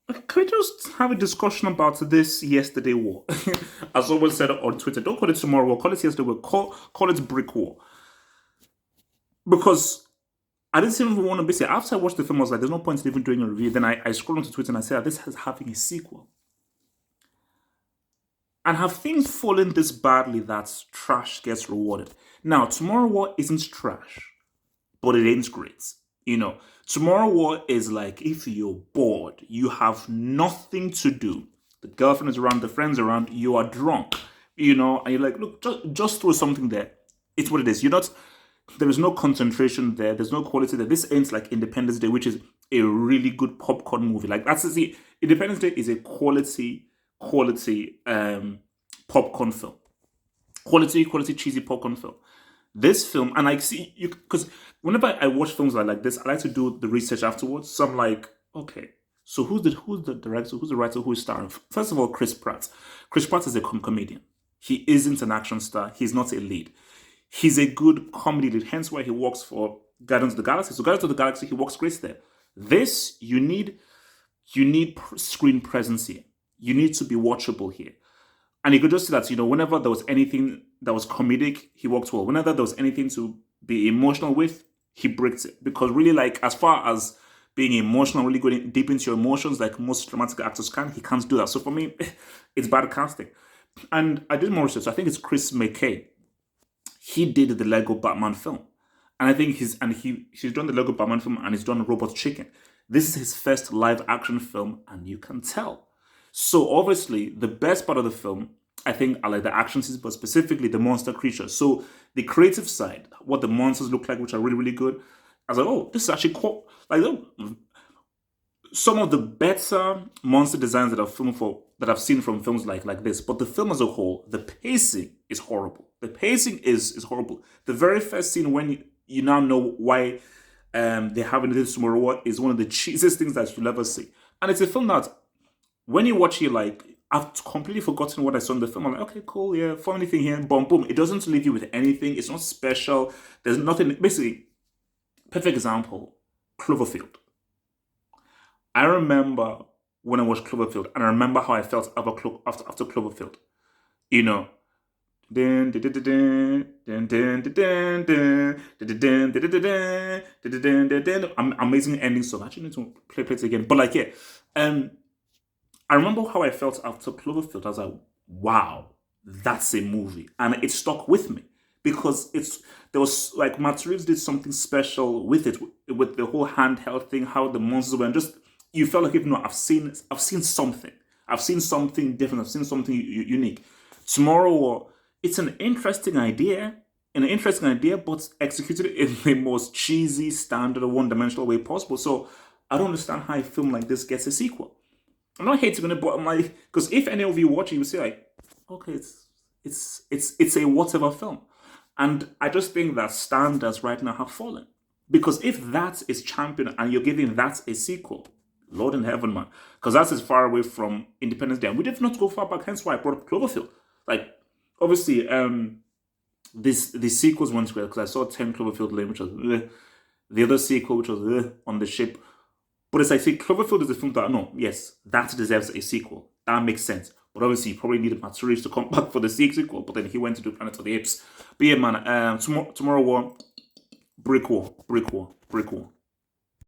Can we just have a discussion about this yesterday war? As someone said on Twitter, don't call it tomorrow war, call it yesterday war, call it brick war. Because I didn't even want to be say after I watched the film, I was like, there's no point in even doing a review. Then I scrolled onto Twitter and I said, this is having a sequel. And have things fallen this badly that trash gets rewarded? Now, Tomorrow War isn't trash, but it ain't great. Tomorrow War is like if you're bored, you have nothing to do. The girlfriend is around, the friends around, you are drunk, and you're like, look, just throw something there. It's what it is. You're not, there is no concentration there, there's no quality there. This ends like Independence Day, which is a really good popcorn movie. Like that's the Independence Day is a quality popcorn film. Quality cheesy popcorn film. This film, and I see you because whenever I watch films like this, I like to do the research afterwards. So I'm like, okay, so who's the director, who's the writer, who's starring? First of all, Chris Pratt. Chris Pratt is a comedian. He isn't an action star. He's not a lead. He's a good comedy lead. Hence why he works for Guardians of the Galaxy. So Guardians of the Galaxy, he works great there. This you need screen presence here. You need to be watchable here. And you could just see that, whenever there was anything that was comedic, he worked well. Whenever there was anything to be emotional with, he breaks it. Because really, like, as far as being emotional, really going deep into your emotions, like most dramatic actors can, he can't do that. So for me, it's bad casting. And I did more research. I think it's Chris McKay. He did the Lego Batman film. And I think he's done the Lego Batman film and he's done Robot Chicken. This is his first live action film, and you can tell. So obviously, the best part of the film, I think, are like the action scenes, but specifically the monster creatures. So the creative side, what the monsters look like, which are really, really good. I was like, oh, this is actually cool. Like, some of the better monster designs that I've seen from films like this. But the film as a whole, the pacing is horrible. The pacing is horrible. The very first scene, when you now know why they haven't this tomorrow, what is one of the cheesiest things that you'll ever see. And it's a film that when you watch it, like, I've completely forgotten what I saw in the film. I'm like, okay, cool, yeah, funny thing here, boom, boom. It doesn't leave you with anything. It's not special. There's nothing. Basically, perfect example, Cloverfield. I remember when I watched Cloverfield, and I remember how I felt after Cloverfield. You know, Dun, dun, dun, dun, dun, dun, dun, dun, dun, dun, dun, dun, dun, dun, dun, dun. Amazing ending song. I actually need to play it again. But like, yeah, um, I remember how I felt after Cloverfield. I was like, wow, that's a movie. And it stuck with me because there was like Matt Reeves did something special with it, with the whole handheld thing, how the monsters were, and just you felt like, even though I've seen something. I've seen something different. I've seen something unique. Tomorrow, it's an interesting idea, but executed in the most cheesy, standard, one-dimensional way possible. So I don't understand how a film like this gets a sequel. I'm not hating on it, but I'm like, because if any of you watch it, you would say like, okay, it's a whatever film, and I just think that standards right now have fallen. Because if that is champion and you're giving that a sequel, Lord in heaven, man, because that's as far away from Independence Day, and we did not go far back. Hence why I brought up Cloverfield. Like, obviously, the sequels went well because I saw 10 Cloverfield Lane, which was the other sequel, which was on the ship. But as I say, Cloverfield is a film that, no, yes, that deserves a sequel. That makes sense. But obviously, you probably needed Matt Reeves to come back for the sequel, but then he went to do Planet of the Apes. But yeah, man, Tomorrow War, brick war, brick war, brick war.